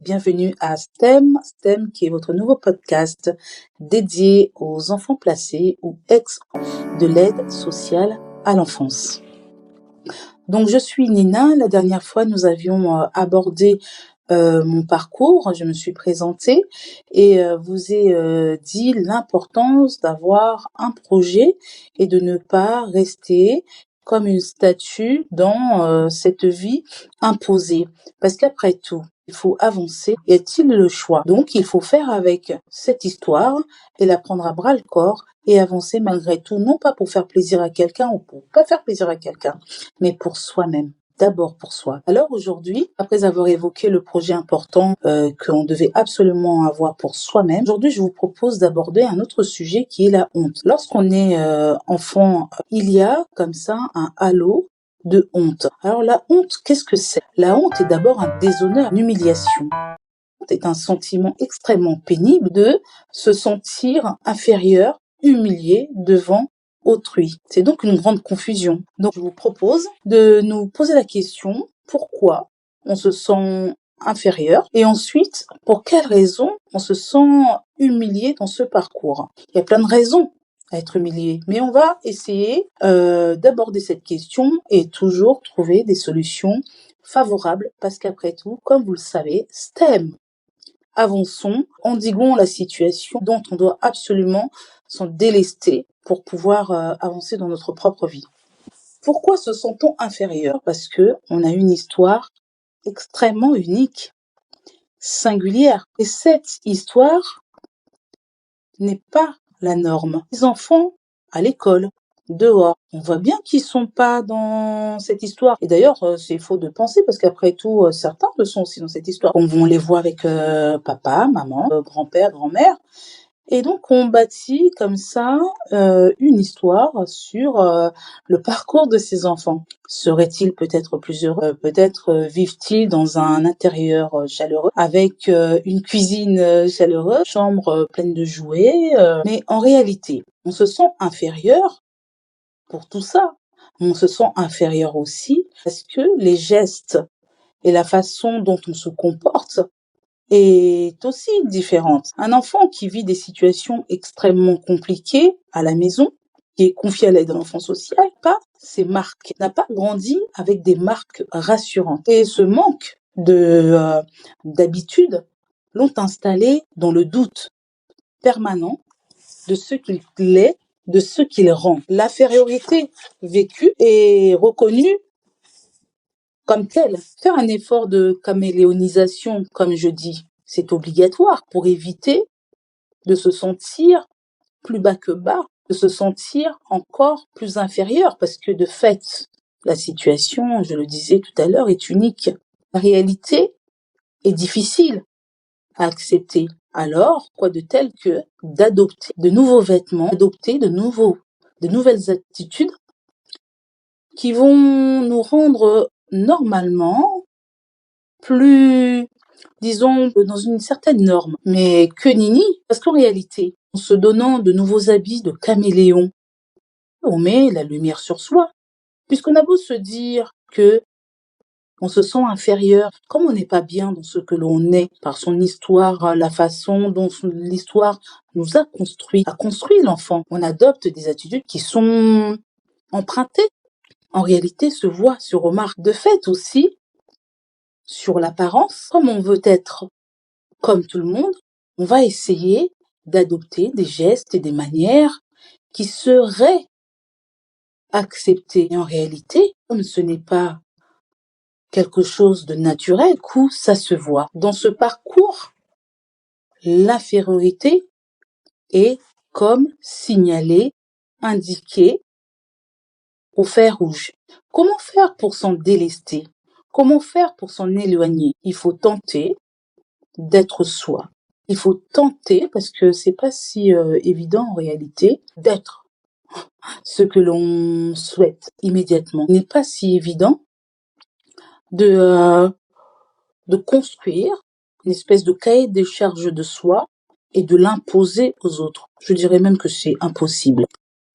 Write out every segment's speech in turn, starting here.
Bienvenue à STEM qui est votre nouveau podcast dédié aux enfants placés ou ex de l'aide sociale à l'enfance. Donc je suis Nina. La dernière fois nous avions abordé mon parcours, je me suis présentée et vous ai dit l'importance d'avoir un projet et de ne pas rester comme une statue dans cette vie imposée. Parce qu'après tout, il faut avancer. Y a-t-il le choix? Donc il faut faire avec cette histoire et la prendre à bras le corps et avancer malgré tout, non pas pour faire plaisir à quelqu'un ou pour pas faire plaisir à quelqu'un, mais pour soi-même. D'abord pour soi. Alors aujourd'hui, après avoir évoqué le projet important qu'on devait absolument avoir pour soi-même, aujourd'hui je vous propose d'aborder un autre sujet qui est la honte. Lorsqu'on est enfant, il y a comme ça un halo de honte. Alors la honte, qu'est-ce que c'est? La honte est d'abord un déshonneur, une humiliation. La honte est un sentiment extrêmement pénible de se sentir inférieur, humilié devant autrui. C'est donc une grande confusion. Donc je vous propose de nous poser la question pourquoi on se sent inférieur et ensuite pour quelles raisons on se sent humilié dans ce parcours. Il y a plein de raisons à être humilié, mais on va essayer d'aborder cette question et toujours trouver des solutions favorables parce qu'après tout, comme vous le savez, STEM. Avançons, endiguons la situation dont on doit absolument s'en délester pour pouvoir avancer dans notre propre vie. Pourquoi se sent-on inférieur? Parce que on a une histoire extrêmement unique, singulière. Et cette histoire n'est pas la norme. Les enfants, à l'école, dehors, on voit bien qu'ils sont pas dans cette histoire. Et d'ailleurs, c'est faux de penser parce qu'après tout, certains le sont aussi dans cette histoire. On les voit avec papa, maman, grand-père, grand-mère. Et donc, on bâtit comme ça une histoire sur le parcours de ces enfants. Seraient-ils peut-être plus heureux? Peut-être vivent-ils dans un intérieur chaleureux, avec une cuisine chaleureuse, chambre pleine de jouets. Mais en réalité, on se sent inférieur pour tout ça. On se sent inférieur aussi parce que les gestes et la façon dont on se comporte est aussi différente. Un enfant qui vit des situations extrêmement compliquées à la maison, qui est confié à l'aide de l'enfant social, n'a pas grandi avec des marques rassurantes. Et ce manque d'habitude l'ont installé dans le doute permanent de ce qu'il est, de ce qu'il rend. L'infériorité vécue est reconnue comme telle. Faire un effort de caméléonisation, comme je dis, c'est obligatoire pour éviter de se sentir plus bas que bas, de se sentir encore plus inférieur, parce que de fait, la situation, je le disais tout à l'heure, est unique. La réalité est difficile à accepter. Alors, quoi de tel que d'adopter de nouveaux vêtements, d'adopter de nouvelles attitudes qui vont nous rendre normalement plus, disons, dans une certaine norme. Mais que nenni, parce qu'en réalité, en se donnant de nouveaux habits de caméléon, on met la lumière sur soi. Puisqu'on a beau se dire que on se sent inférieur, comme on n'est pas bien dans ce que l'on est, par son histoire, la façon dont l'histoire nous a construit l'enfant. On adopte des attitudes qui sont empruntées. En réalité, se voit, se remarque. De fait aussi, sur l'apparence, comme on veut être comme tout le monde, on va essayer d'adopter des gestes et des manières qui seraient acceptées. Et en réalité, comme ce n'est pas quelque chose de naturel, du coup, ça se voit. Dans ce parcours, l'infériorité est comme signalée, indiquée au fer rouge. Comment faire pour s'en délester? Comment faire pour s'en éloigner? Il faut tenter d'être soi. Il faut tenter, parce que c'est pas si évident en réalité, d'être ce que l'on souhaite immédiatement. Il n'est pas si évident de construire une espèce de cahier des charges de soi et de l'imposer aux autres. Je dirais même que c'est impossible.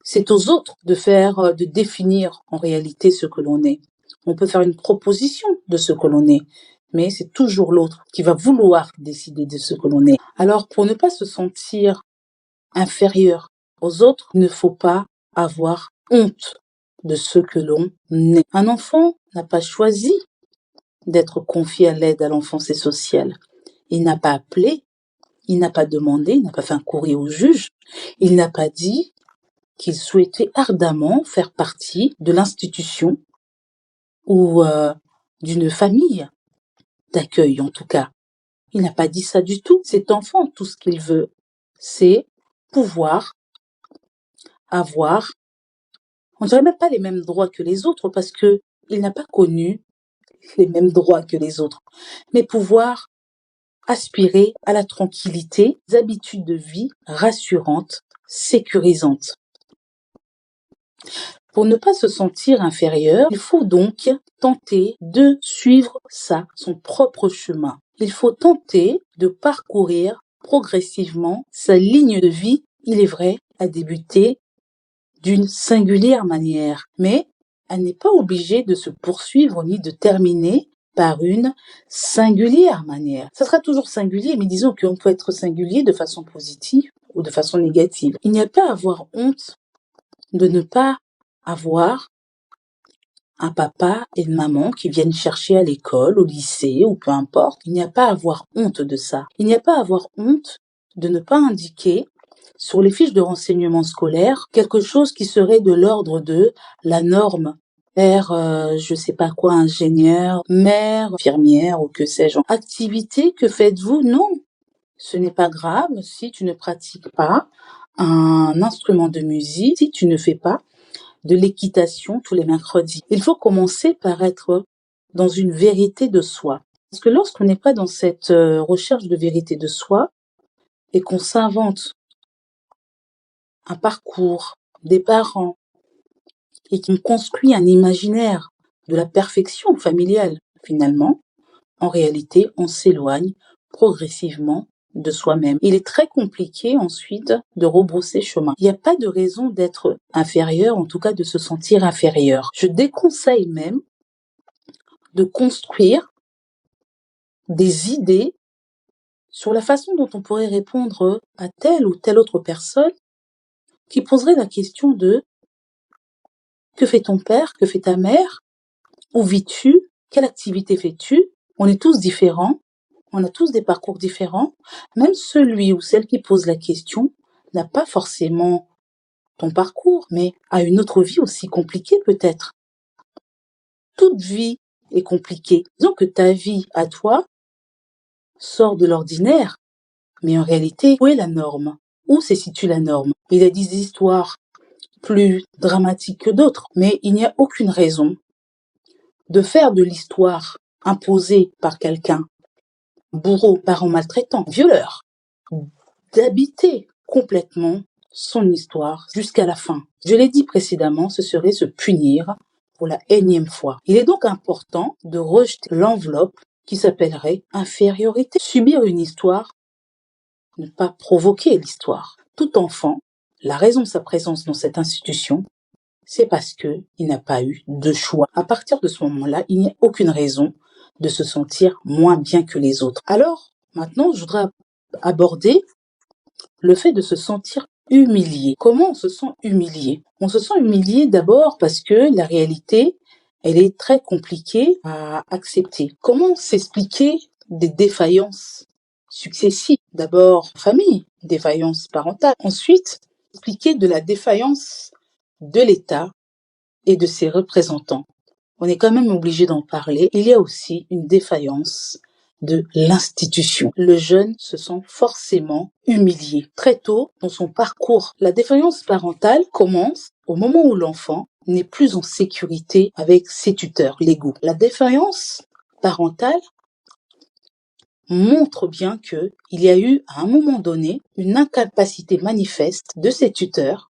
C'est aux autres de définir en réalité ce que l'on est. On peut faire une proposition de ce que l'on est, mais c'est toujours l'autre qui va vouloir décider de ce que l'on est. Alors, pour ne pas se sentir inférieur aux autres, il ne faut pas avoir honte de ce que l'on est. Un enfant n'a pas choisi d'être confié à l'aide à l'enfance et sociale. Il n'a pas appelé, il n'a pas demandé, il n'a pas fait un courrier au juge, il n'a pas dit qu'il souhaitait ardemment faire partie de l'institution ou d'une famille d'accueil en tout cas. Il n'a pas dit ça du tout. Cet enfant, tout ce qu'il veut, c'est pouvoir avoir, on dirait même pas les mêmes droits que les autres parce que il n'a pas connu les mêmes droits que les autres, mais pouvoir aspirer à la tranquillité, des habitudes de vie rassurantes, sécurisantes. Pour ne pas se sentir inférieur, il faut donc tenter de suivre son propre chemin. Il faut tenter de parcourir progressivement sa ligne de vie. Il est vrai, à débuter d'une singulière manière, mais elle n'est pas obligée de se poursuivre ni de terminer par une singulière manière. Ça sera toujours singulier, mais disons qu'on peut être singulier de façon positive ou de façon négative. Il n'y a pas à avoir honte de ne pas avoir un papa et une maman qui viennent chercher à l'école, au lycée ou peu importe. Il n'y a pas à avoir honte de ça. Il n'y a pas à avoir honte de ne pas indiquer sur les fiches de renseignement scolaire quelque chose qui serait de l'ordre de la norme. Père, je sais pas quoi, ingénieur, mère, infirmière ou que sais-je. Activité, que faites-vous? Non, ce n'est pas grave si tu ne pratiques pas un instrument de musique, si tu ne fais pas de l'équitation tous les mercredis. Il faut commencer par être dans une vérité de soi. Parce que lorsqu'on n'est pas dans cette recherche de vérité de soi et qu'on s'invente un parcours, des parents et qu'on construit un imaginaire de la perfection familiale, finalement, en réalité, on s'éloigne progressivement de soi-même. Il est très compliqué ensuite de rebrousser chemin. Il n'y a pas de raison d'être inférieur, en tout cas de se sentir inférieur. Je déconseille même de construire des idées sur la façon dont on pourrait répondre à telle ou telle autre personne qui poserait la question de que fait ton père, que fait ta mère, où vis-tu, quelle activité fais-tu? On est tous différents. On a tous des parcours différents. Même celui ou celle qui pose la question n'a pas forcément ton parcours, mais a une autre vie aussi compliquée peut-être. Toute vie est compliquée. Disons que ta vie à toi sort de l'ordinaire, mais en réalité, où est la norme? Où se situe la norme? Il y a des histoires plus dramatiques que d'autres, mais il n'y a aucune raison de faire de l'histoire imposée par quelqu'un, bourreau, parent maltraitant, violeur, d'habiter complètement son histoire jusqu'à la fin. Je l'ai dit précédemment, ce serait se punir pour la énième fois. Il est donc important de rejeter l'enveloppe qui s'appellerait infériorité. Subir une histoire, ne pas provoquer l'histoire. Tout enfant, la raison de sa présence dans cette institution, c'est parce que il n'a pas eu de choix. À partir de ce moment-là, il n'y a aucune raison de se sentir moins bien que les autres. Alors, maintenant, je voudrais aborder le fait de se sentir humilié. Comment on se sent humilié? On se sent humilié d'abord parce que la réalité, elle est très compliquée à accepter. Comment s'expliquer des défaillances successives? D'abord, famille, défaillance parentale. Ensuite, expliquer de la défaillance de l'État et de ses représentants. On est quand même obligé d'en parler. Il y a aussi une défaillance de l'institution. Le jeune se sent forcément humilié. Très tôt dans son parcours, la défaillance parentale commence au moment où l'enfant n'est plus en sécurité avec ses tuteurs légaux. La défaillance parentale montre bien que il y a eu à un moment donné une incapacité manifeste de ses tuteurs,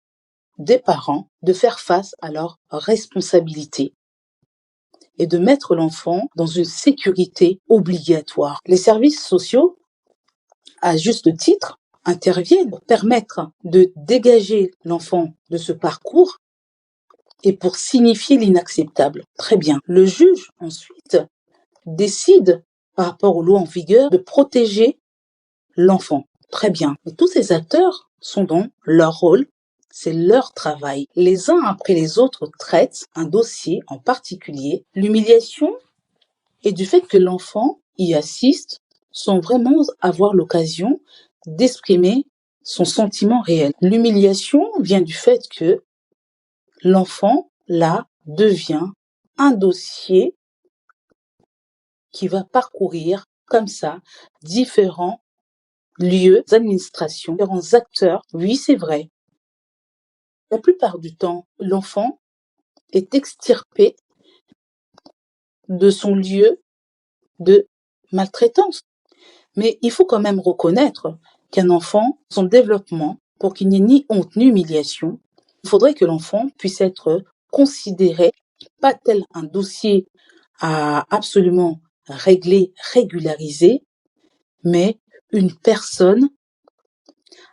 des parents, de faire face à leurs responsabilités et de mettre l'enfant dans une sécurité obligatoire. Les services sociaux, à juste titre, interviennent pour permettre de dégager l'enfant de ce parcours et pour signifier l'inacceptable. Très bien. Le juge, ensuite, décide par rapport aux lois en vigueur, de protéger l'enfant. Très bien. Et tous ces acteurs sont dans leur rôle, c'est leur travail. Les uns après les autres traitent un dossier en particulier. L'humiliation et du fait que l'enfant y assiste sans vraiment avoir l'occasion d'exprimer son sentiment réel. L'humiliation vient du fait que l'enfant, là, devient un dossier qui va parcourir comme ça différents lieux, administrations, différents acteurs. Oui, c'est vrai. La plupart du temps, l'enfant est extirpé de son lieu de maltraitance. Mais il faut quand même reconnaître qu'un enfant, son développement, pour qu'il n'y ait ni honte ni humiliation, il faudrait que l'enfant puisse être considéré pas tel un dossier à absolument régler, régulariser, mais une personne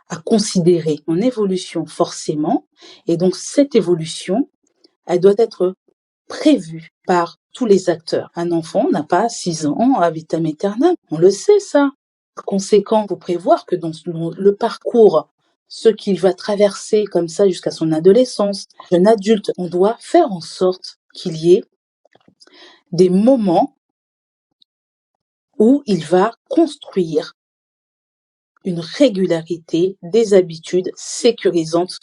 à considérer en évolution forcément. Et donc cette évolution, elle doit être prévue par tous les acteurs. Un enfant n'a pas 6 ans à vitam aeternam. On le sait, ça. Par conséquent, il faut prévoir que dans le parcours, ce qu'il va traverser comme ça jusqu'à son adolescence, jeune adulte, on doit faire en sorte qu'il y ait des moments où il va construire une régularité, des habitudes sécurisantes,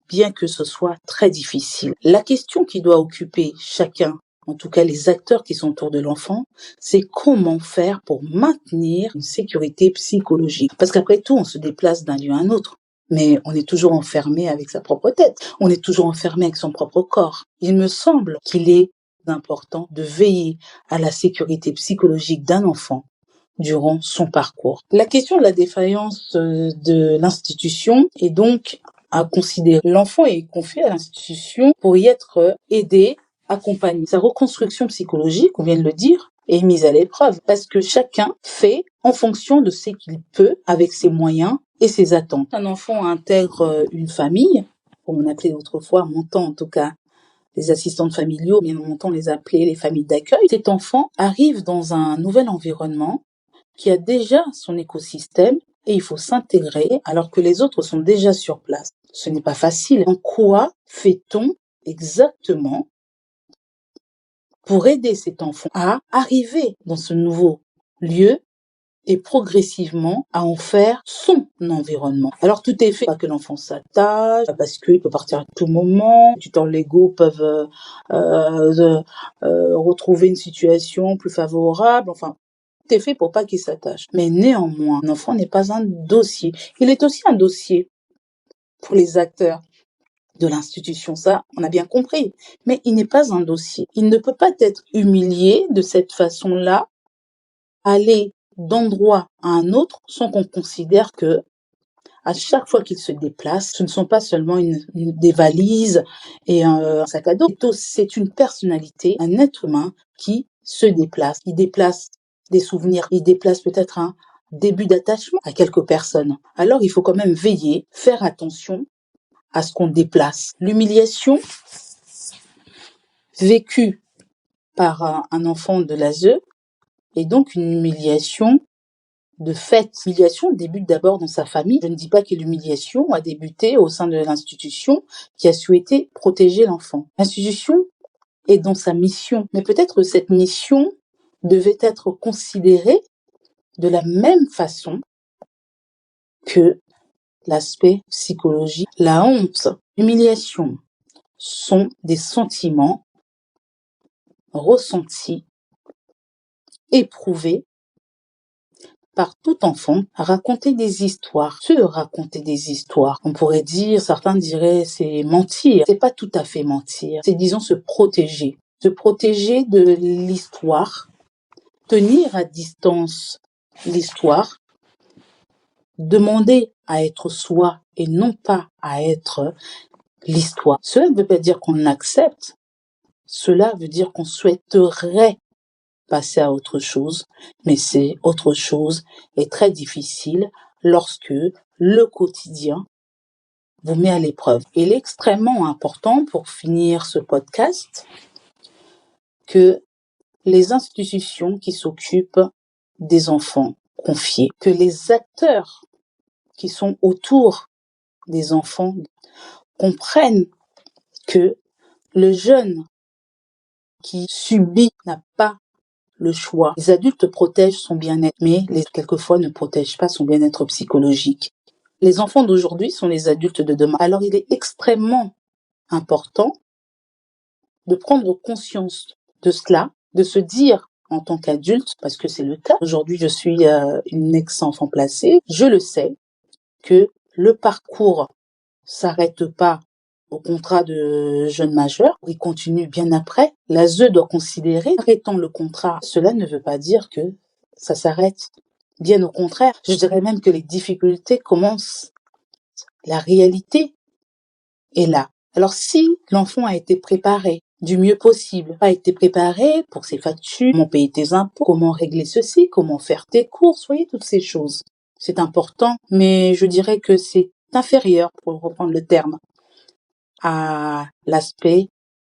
bien que ce soit très difficile. La question qui doit occuper chacun, en tout cas les acteurs qui sont autour de l'enfant, c'est comment faire pour maintenir une sécurité psychologique. Parce qu'après tout, on se déplace d'un lieu à un autre. Mais on est toujours enfermé avec sa propre tête. On est toujours enfermé avec son propre corps. Il me semble qu'il est important de veiller à la sécurité psychologique d'un enfant durant son parcours. La question de la défaillance de l'institution est donc à considérer. L'enfant est confié à l'institution pour y être aidé, accompagné. Sa reconstruction psychologique, on vient de le dire, est mise à l'épreuve parce que chacun fait en fonction de ce qu'il peut avec ses moyens et ses attentes. Un enfant intègre une famille, comme on appelait autrefois, montant en tout cas, les assistantes familiaux, bien longtemps on les appelait les familles d'accueil. Cet enfant arrive dans un nouvel environnement qui a déjà son écosystème et il faut s'intégrer alors que les autres sont déjà sur place. Ce n'est pas facile. En quoi fait-on exactement pour aider cet enfant à arriver dans ce nouveau lieu et progressivement à en faire son environnement. Alors tout est fait, pas que l'enfant s'attache, parce qu'il peut partir à tout moment, les tuteurs légaux peuvent retrouver une situation plus favorable, enfin tout est fait pour pas qu'il s'attache. Mais néanmoins, un enfant n'est pas un dossier. Il est aussi un dossier pour les acteurs de l'institution, ça, on a bien compris. Mais il n'est pas un dossier. Il ne peut pas être humilié de cette façon-là, aller d'endroit à un autre sans qu'on considère que à chaque fois qu'il se déplace, ce ne sont pas seulement des valises et un sac à dos. C'est une personnalité, un être humain qui se déplace. Il déplace des souvenirs, il déplace peut-être un début d'attachement à quelques personnes. Alors il faut quand même veiller, faire attention à ce qu'on déplace. L'humiliation vécue par un enfant de l'ASE est donc une humiliation de fait. L'humiliation débute d'abord dans sa famille. Je ne dis pas que l'humiliation a débuté au sein de l'institution qui a souhaité protéger l'enfant. L'institution est dans sa mission, mais peut-être que cette mission devait être considérée de la même façon que l'aspect psychologique. La honte, l'humiliation sont des sentiments ressentis, éprouvés par tout enfant à raconter des histoires. Se raconter des histoires, on pourrait dire, certains diraient c'est mentir. C'est pas tout à fait mentir, c'est disons se protéger. Se protéger de l'histoire, tenir à distance l'histoire, demander à être soi et non pas à être l'histoire. Cela ne veut pas dire qu'on accepte, cela veut dire qu'on souhaiterait passer à autre chose, mais c'est autre chose est très difficile lorsque le quotidien vous met à l'épreuve. Il est extrêmement important pour finir ce podcast que les institutions qui s'occupent des enfants confiés, que les acteurs qui sont autour des enfants comprennent que le jeune qui subit n'a pas le choix. Les adultes protègent son bien-être, mais quelquefois ne protègent pas son bien-être psychologique. Les enfants d'aujourd'hui sont les adultes de demain. Alors il est extrêmement important de prendre conscience de cela, de se dire en tant qu'adulte, parce que c'est le cas. Aujourd'hui, je suis une ex-enfant placée. Je le sais que le parcours s'arrête pas au contrat de jeune majeur, il continue bien après. L'ASE doit considérer, arrêtant le contrat, cela ne veut pas dire que ça s'arrête. Bien au contraire, je dirais même que les difficultés commencent. La réalité est là. Alors si l'enfant a été préparé du mieux possible, a été préparé pour ses factures, comment payer tes impôts, comment régler ceci, comment faire tes courses, voyez, toutes ces choses. C'est important, mais je dirais que c'est inférieur, pour reprendre le terme, à l'aspect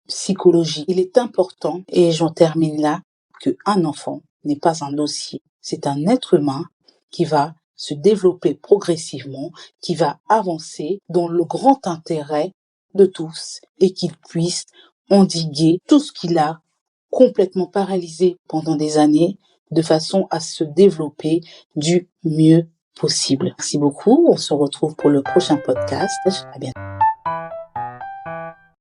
psychologique. Il est important, et j'en termine là, qu'un enfant n'est pas un dossier. C'est un être humain qui va se développer progressivement, qui va avancer dans le grand intérêt de tous et qu'il puisse endiguer tout ce qu'il a complètement paralysé pendant des années de façon à se développer du mieux possible. Merci beaucoup. On se retrouve pour le prochain podcast. À bientôt.